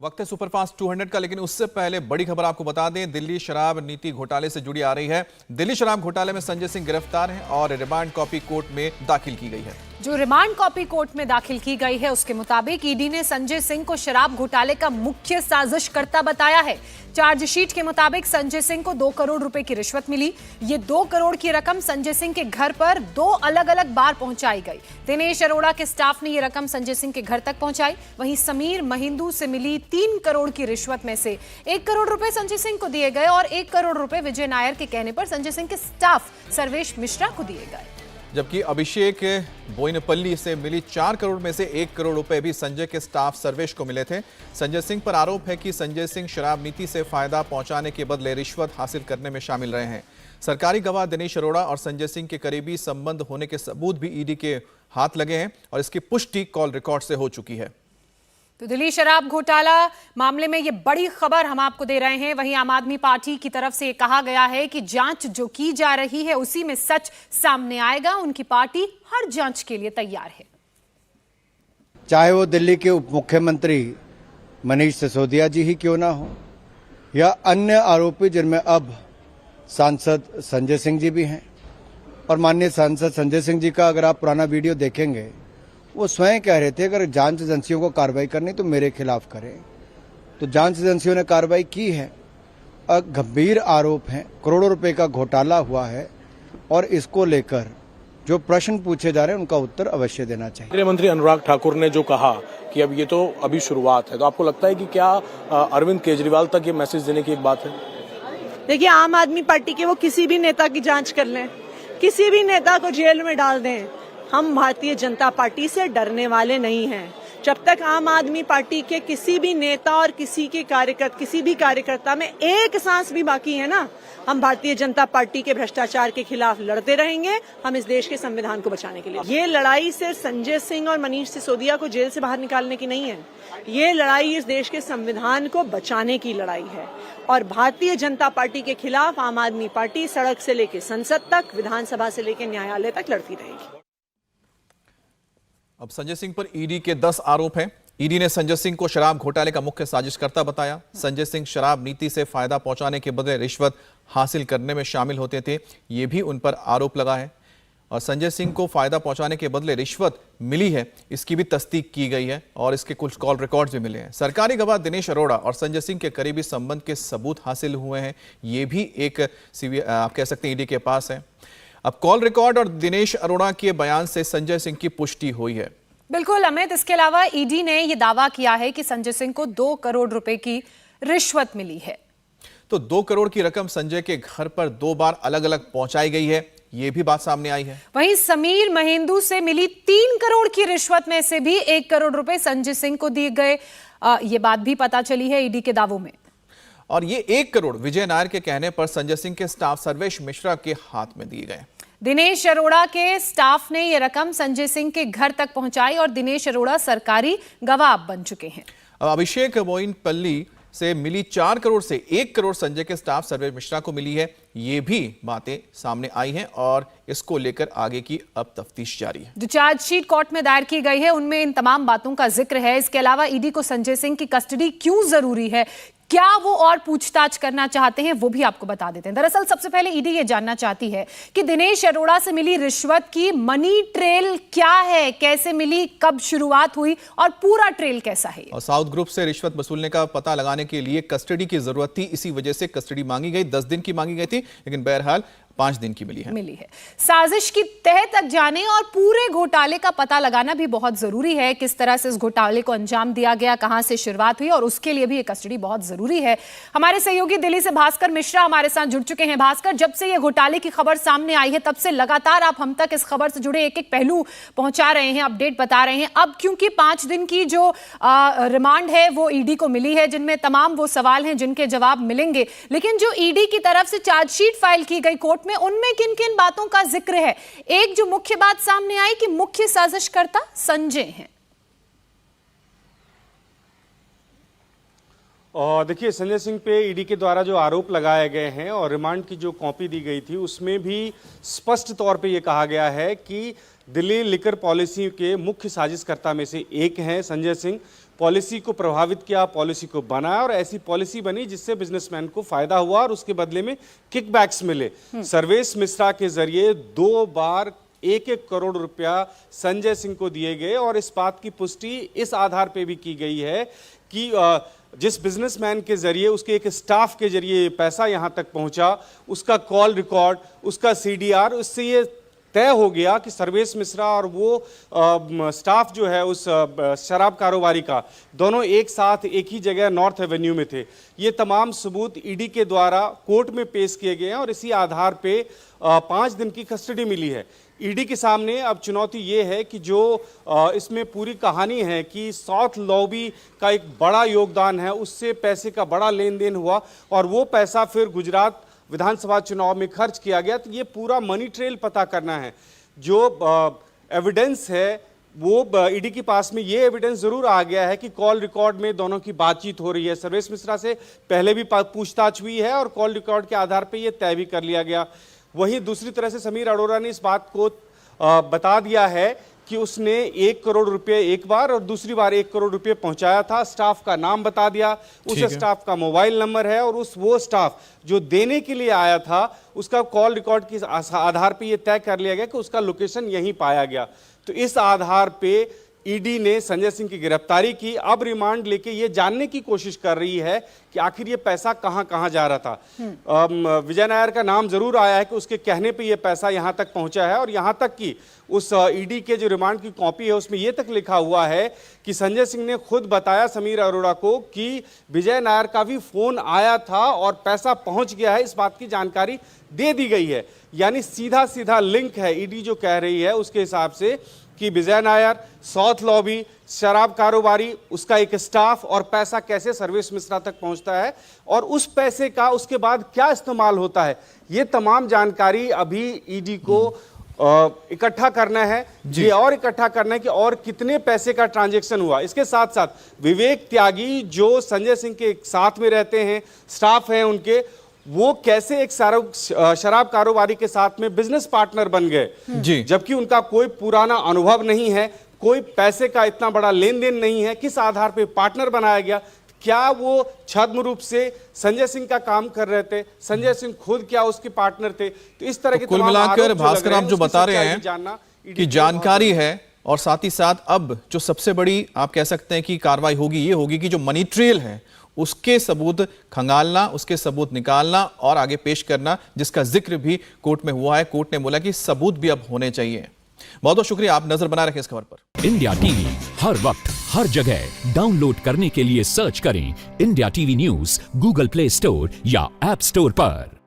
वक्त है सुपरफास्ट 200 का, लेकिन उससे पहले बड़ी खबर आपको बता दें। दिल्ली शराब नीति घोटाले से जुड़ी आ रही है। दिल्ली शराब घोटाले में संजय सिंह गिरफ्तार हैं और रिमांड कॉपी कोर्ट में दाखिल की गई है। जो रिमांड कॉपी कोर्ट में दाखिल की गई है उसके मुताबिक ईडी ने संजय सिंह को शराब घोटाले का मुख्य साजिशकर्ता बताया है। चार्जशीट के मुताबिक संजय सिंह को 2 करोड़ रुपए की रिश्वत मिली। ये 2 करोड़ की रकम संजय सिंह के घर पर 2 अलग-अलग बार पहुंचाई गई। दिनेश अरोड़ा के स्टाफ ने ये रकम संजय सिंह के घर तक पहुंचाई। वहीं समीर महिंदू से मिली 3 करोड़ की रिश्वत में से 1 करोड़ रुपए संजय सिंह को दिए गए और 1 करोड़ रुपए विजय नायर के कहने पर संजय सिंह के स्टाफ सर्वेश मिश्रा को दिए गए। जबकि अभिषेक बोयनपल्ली से मिली 4 करोड़ में से 1 करोड़ रुपए भी संजय के स्टाफ सर्वेश को मिले थे। संजय सिंह पर आरोप है कि संजय सिंह शराब नीति से फायदा पहुंचाने के बदले रिश्वत हासिल करने में शामिल रहे हैं। सरकारी गवाह दिनेश अरोड़ा और संजय सिंह के करीबी संबंध होने के सबूत भी ईडी के हाथ लगे हैं और इसकी पुष्टि कॉल रिकॉर्ड से हो चुकी है। तो दिल्ली शराब घोटाला मामले में ये बड़ी खबर हम आपको दे रहे हैं। वहीं आम आदमी पार्टी की तरफ से कहा गया है कि जांच जो की जा रही है उसी में सच सामने आएगा। उनकी पार्टी हर जांच के लिए तैयार है। चाहे वो दिल्ली के उप मुख्यमंत्री मनीष सिसोदिया जी ही क्यों ना हो या अन्य आरोपी जिनमें अब सांसद संजय सिंह जी भी हैं। और माननीय सांसद संजय सिंह जी का अगर आप पुराना वीडियो देखेंगे, वो स्वयं कह रहे थे अगर जांच एजेंसियों को कार्रवाई करनी तो मेरे खिलाफ करें। तो जांच एजेंसियों ने कार्रवाई की है। गंभीर आरोप हैं, करोड़ों रुपए का घोटाला हुआ है और इसको लेकर जो प्रश्न पूछे जा रहे हैं उनका उत्तर अवश्य देना चाहिए। गृह मंत्री अनुराग ठाकुर ने जो कहा कि अब ये तो अभी शुरुआत है, तो आपको लगता है कि क्या अरविंद केजरीवाल तक ये मैसेज देने की एक बात है? देखिए, आम आदमी पार्टी के वो किसी भी नेता की जांच कर लें, किसी भी नेता को जेल में डाल दें, हम भारतीय जनता पार्टी से डरने वाले नहीं हैं। जब तक आम आदमी पार्टी के किसी भी नेता और किसी भी कार्यकर्ता में एक सांस भी बाकी है ना, हम भारतीय जनता पार्टी के भ्रष्टाचार के खिलाफ लड़ते रहेंगे। हम इस देश के संविधान को बचाने के लिए। ये लड़ाई सिर्फ संजय सिंह और मनीष सिसोदिया को जेल से बाहर निकालने की नहीं है। ये लड़ाई इस देश के संविधान को बचाने की लड़ाई है और भारतीय जनता पार्टी के खिलाफ आम आदमी पार्टी सड़क से लेकर संसद तक, विधानसभा से लेकर न्यायालय तक लड़ती रहेगी। अब संजय सिंह पर ईडी के 10 आरोप हैं। ईडी ने संजय सिंह को शराब घोटाले का मुख्य साजिशकर्ता बताया। संजय सिंह शराब नीति से फायदा पहुंचाने के बदले रिश्वत हासिल करने में शामिल होते थे, ये भी उन पर आरोप लगा है। और संजय सिंह को फायदा पहुंचाने के बदले रिश्वत मिली है, इसकी भी तस्दीक की गई है और इसके कुछ कॉल रिकॉर्ड्स भी मिले हैं। सरकारी गवाह दिनेश अरोड़ा और संजय सिंह के करीबी संबंध के सबूत हासिल हुए हैं, ये भी एक आप कह सकते हैं ईडी के पास है। अब कॉल रिकॉर्ड और दिनेश अरोड़ा के बयान से संजय सिंह की पुष्टि हुई है। बिल्कुल अमित, इसके अलावा ईडी ने यह दावा किया है कि संजय सिंह को 2 करोड़ रुपए की रिश्वत मिली है। तो 2 करोड़ की रकम संजय के घर पर 2 बार अलग अलग पहुंचाई गई है, यह भी बात सामने आई है। वहीं समीर महिंदू से मिली 3 करोड़ की रिश्वत में से भी 1 करोड़ रुपए संजय सिंह को दिए गए, ये बात भी पता चली है ईडी के दावों में। और ये 1 करोड़ विजय नायर के कहने पर संजय सिंह के स्टाफ सर्वेश मिश्रा के हाथ में दिए गए। दिनेश अरोड़ा के स्टाफ ने यह रकम संजय सिंह के घर तक पहुंचाई और दिनेश अरोड़ा सरकारी गवाह बन चुके हैं। अब अभिषेक बोयनपल्ली से मिली 4 करोड़ से 1 करोड़ संजय के स्टाफ सर्वेश मिश्रा को मिली है, ये भी बातें सामने आई हैं और इसको लेकर आगे की अब तफ्तीश जारी है। जो चार्जशीट कोर्ट में दायर की गई है उनमें इन तमाम बातों का जिक्र है। इसके अलावा ईडी को संजय सिंह की कस्टडी क्यों जरूरी है, क्या वो और पूछताछ करना चाहते हैं, वो भी आपको बता देते हैं। दरअसल सबसे पहले ईडी ये जानना चाहती है कि दिनेश अरोड़ा से मिली रिश्वत की मनी ट्रेल क्या है, कैसे मिली, कब शुरुआत हुई और पूरा ट्रेल कैसा है। और साउथ ग्रुप से रिश्वत वसूलने का पता लगाने के लिए कस्टडी की जरूरत थी, इसी वजह से कस्टडी मांगी गई। 10 दिन की मांगी गई थी, लेकिन बहरहाल 5 दिन की मिली है। साजिश की तह तक जाने और पूरे घोटाले का पता लगाना भी बहुत जरूरी है। किस तरह से इस घोटाले को अंजाम दिया गया, कहां से शुरुआत हुई, और उसके लिए भी ये कस्टडी बहुत जरूरी है। हमारे सहयोगी दिल्ली से भास्कर मिश्रा हमारे साथ जुड़ चुके हैं। भास्कर, जब से ये घोटाले की खबर सामने आई है तब से लगातार आप हम तक इस खबर से जुड़े एक एक पहलू पहुंचा रहे हैं, अपडेट बता रहे हैं। अब क्योंकि 5 दिन की जो रिमांड है वो ईडी को मिली है, जिनमें तमाम वो सवाल हैं जिनके जवाब मिलेंगे, लेकिन जो ईडी की तरफ से चार्जशीट फाइल की गई कोर्ट में, उनमें किन किन बातों का जिक्र है? एक जो मुख्य बात सामने आई कि मुख्य साजिशकर्ता संजय हैं। और देखिए, संजय सिंह पे ईडी के द्वारा जो आरोप लगाए गए हैं और रिमांड की जो कॉपी दी गई थी उसमें भी स्पष्ट तौर पे ये कहा गया है कि दिल्ली लिकर पॉलिसी के मुख्य साजिशकर्ता में से एक हैं संजय सिंह। पॉलिसी को प्रभावित किया, पॉलिसी को बनाया और ऐसी पॉलिसी बनी जिससे बिजनेसमैन को फायदा हुआ और उसके बदले में किकबैक्स मिले। सर्वेश मिश्रा के जरिए 2 बार 1-1 करोड़ रुपया संजय सिंह को दिए गए और इस बात की पुष्टि इस आधार पे भी की गई है कि जिस बिजनेसमैन के जरिए, उसके एक स्टाफ के जरिए पैसा यहां तक पहुंचा, उसका कॉल रिकॉर्ड, उसका सीडीआर, उससे ये तय हो गया कि सर्वेश मिश्रा और वो स्टाफ जो है उस शराब कारोबारी का, दोनों एक साथ एक ही जगह नॉर्थ एवेन्यू में थे। ये तमाम सबूत ईडी के द्वारा कोर्ट में पेश किए गए हैं और इसी आधार पे 5 दिन की कस्टडी मिली है। ईडी के सामने अब चुनौती ये है कि जो इसमें पूरी कहानी है कि साउथ लॉबी का एक बड़ा योगदान है, उससे पैसे का बड़ा लेन देन हुआ और वो पैसा फिर गुजरात विधानसभा चुनाव में खर्च किया गया। तो ये पूरा मनी ट्रेल पता करना है। जो एविडेंस है वो ईडी के पास में ये एविडेंस जरूर आ गया है कि कॉल रिकॉर्ड में दोनों की बातचीत हो रही है। सर्वेश मिश्रा से पहले भी पूछताछ हुई है और कॉल रिकॉर्ड के आधार पर यह तय भी कर लिया गया। वहीं दूसरी तरह से समीर अरोड़ा ने इस बात को बता दिया है कि उसने 1 करोड़ रुपए एक बार और दूसरी बार 1 करोड़ रुपए पहुंचाया था। स्टाफ का नाम बता दिया, उस स्टाफ का मोबाइल नंबर है और वो स्टाफ जो देने के लिए आया था उसका कॉल रिकॉर्ड के आधार पे ये तय कर लिया गया कि उसका लोकेशन यहीं पाया गया। तो इस आधार पे ईडी ने संजय सिंह की गिरफ्तारी की। अब रिमांड लेके ये जानने की कोशिश कर रही है कि आखिर ये पैसा कहां कहां जा रहा था। विजय नायर का नाम जरूर आया है कि उसके कहने पे ये पैसा यहां तक पहुंचा है और यहां तक कि उस ईडी के जो रिमांड की कॉपी है उसमें ये तक लिखा हुआ है कि संजय सिंह ने खुद बताया समीर अरोड़ा को कि विजय नायर का भी फोन आया था और पैसा पहुंच गया है, इस बात की जानकारी दे दी गई है। यानी सीधा सीधा लिंक है ईडी जो कह रही है उसके हिसाब से कि विजय नायर, साउथ लॉबी, शराब कारोबारी, उसका एक स्टाफ और पैसा कैसे सर्वेश मिश्रा तक पहुंचता है और उस पैसे का उसके बाद क्या इस्तेमाल होता है, ये तमाम जानकारी अभी ईडी को इकट्ठा करना है। ये और इकट्ठा करना है कि और कितने पैसे का ट्रांजैक्शन हुआ। इसके साथ साथ विवेक त्यागी जो संजय सिंह के साथ में रहते हैं, स्टाफ हैं उनके, वो कैसे एक शराब कारोबारी के साथ में बिजनेस पार्टनर बन गए, जबकि उनका कोई पुराना अनुभव नहीं है, कोई पैसे का इतना बड़ा लेन देन नहीं है, किस आधार पे पार्टनर बनाया गया। क्या वो छद्म रूप से संजय सिंह का काम कर रहे थे, संजय सिंह खुद क्या उसके पार्टनर थे। तो इस तरह के कुल मिलाकर भास्कर आप जो बता रहे हैं कि जानकारी है और साथ ही साथ अब जो सबसे बड़ी आप कह सकते हैं कि कार्रवाई होगी, ये होगी कि जो मनी ट्रेल है उसके सबूत खंगालना, उसके सबूत निकालना और आगे पेश करना, जिसका जिक्र भी कोर्ट में हुआ है। कोर्ट ने बोला कि सबूत भी अब होने चाहिए। बहुत बहुत शुक्रिया, आप नजर बनाए रखें इस खबर पर। इंडिया टीवी हर वक्त हर जगह डाउनलोड करने के लिए सर्च करें India TV news Google play store या ऐप स्टोर पर।